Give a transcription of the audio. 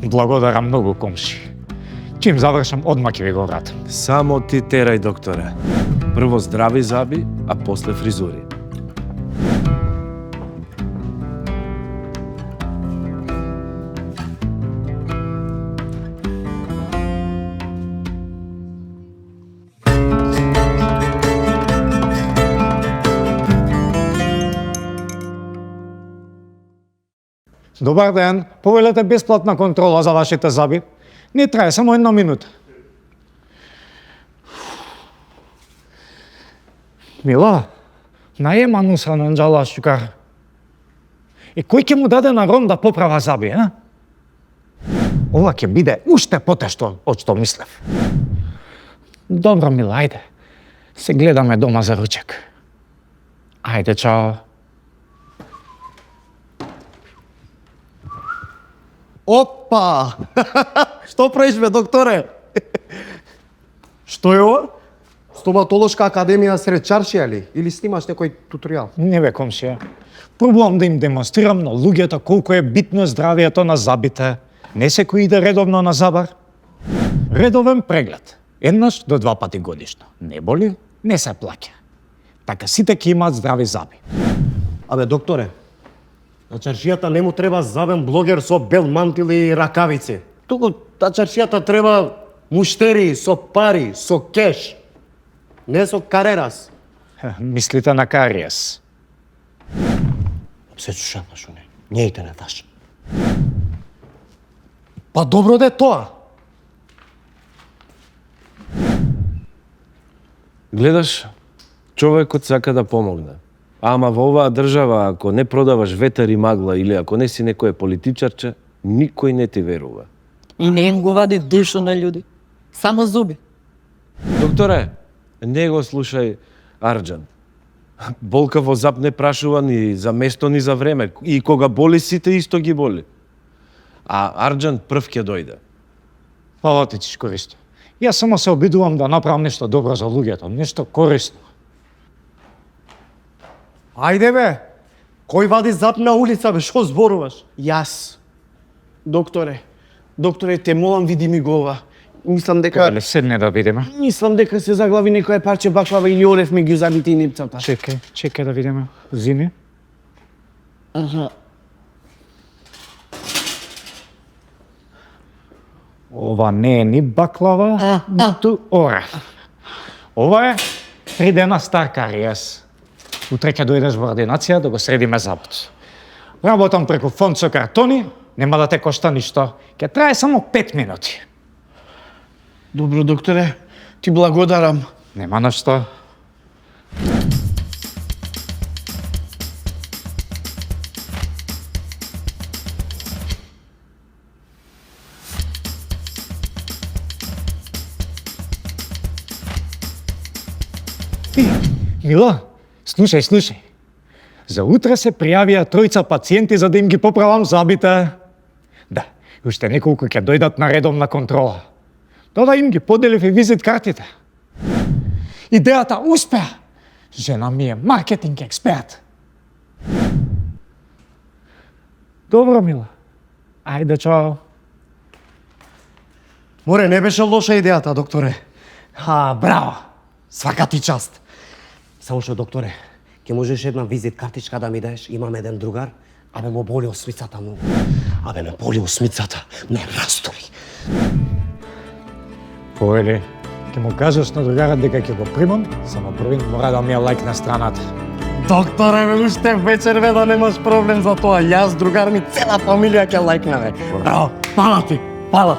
Благодарам многу, комши. Чим завршам, одма ќе ви го вратам. Само ти терај, докторе. Прво здрави заби, а после фризури. Добар ден, повелете бесплатна контрола за вашите заби. Не трае само 1 минута. Мила, наема нуса на Анджала Шукар. И кој ќе му даде на Рон да поправа заби, а? Ова ќе биде уште потешто од што мислев. Добро, Мила, ајде. Се гледаме дома за ручек. Ајде, чао. Опа! Што правиш, бе, докторе? Што е ова? Стоматолошка академија сред чаршија ли? Или снимаш некој туторијал? Не бе, комшија. Пробувам да им демонстрирам на луѓето колку е битно здравието на забите. Не секој иде редовно на забар. Редовен преглед. 1 до 2 пати годишно. Не боли, не се плаќа. Така сите ќе имаат здрави заби. Абе, докторе, на чаршијата не му треба забен блогер со бел мантил и ракавици. Туку на чаршијата треба муштери со пари, со кеш. Не со карерас. Мислите на кариес. Се чушаташ, не ите не даш. Па добро де тоа. Гледаш, човекот сака да помогне. Ама во оваа држава, ако не продаваш ветер и магла или ако не си некој политичарче, никој не ти верува. И не им го вади душу на луѓе. Само зуби. Докторе, не го слушај Арџан. Болка во зап не прашува ни за место ни за време. И кога боли сите исто ги боли. А Арџан прв ќе дојде. Фала ти, Чичковиште. Јас само се обидувам да направам нешто добро за луѓето, нешто корисно. Ајде бе, кој вади зап на улица бе, шо зборуваш? Јас. Докторе, те молам, види ми го ова. Мислам дека... Ле, седне да видиме. Мислам дека се заглави некоја парче баклава или орев ми ги забити и нипцата. Чекај да видиме. Зини. Аха. Ова не е ни баклава, ниту орев. Ова е 3 дена стар кариес. Утре ќе дојдеш во ординација да го средиме забот. Работам преку фонд со картони, нема да те кошта ништо. Ќе трае само 5 минути. Добро, докторе, ти благодарам. Нема на што. Мила, слушај. За утре се пријавија 3 пациенти за да им ги поправам забите. Да, уште неколку ќе дојдат на редовна контрола. Да им ги поделив и визит картите. Идејата успеа. Жена ми е маркетинг експерт. Добро, Мила. Ајде, чао. Море, не беше лоша идејата, докторе. Браво. Свака ти част. Само што, докторе, ќе можеш една визит картичка да ми даеш? Имам еден другар, абе му боли осмицата многу. Абе ме боли осмицата, не растори. Поели, ќе му кажеш на другарот дека ќе го примам, само првин мора да ми ја лајк на страната. Докторе, бе, уште вечер бе да немаш проблем за тоа. Јас, другар ми, цела фамилија ќе лајкнаме. Браво, фала ти, фала.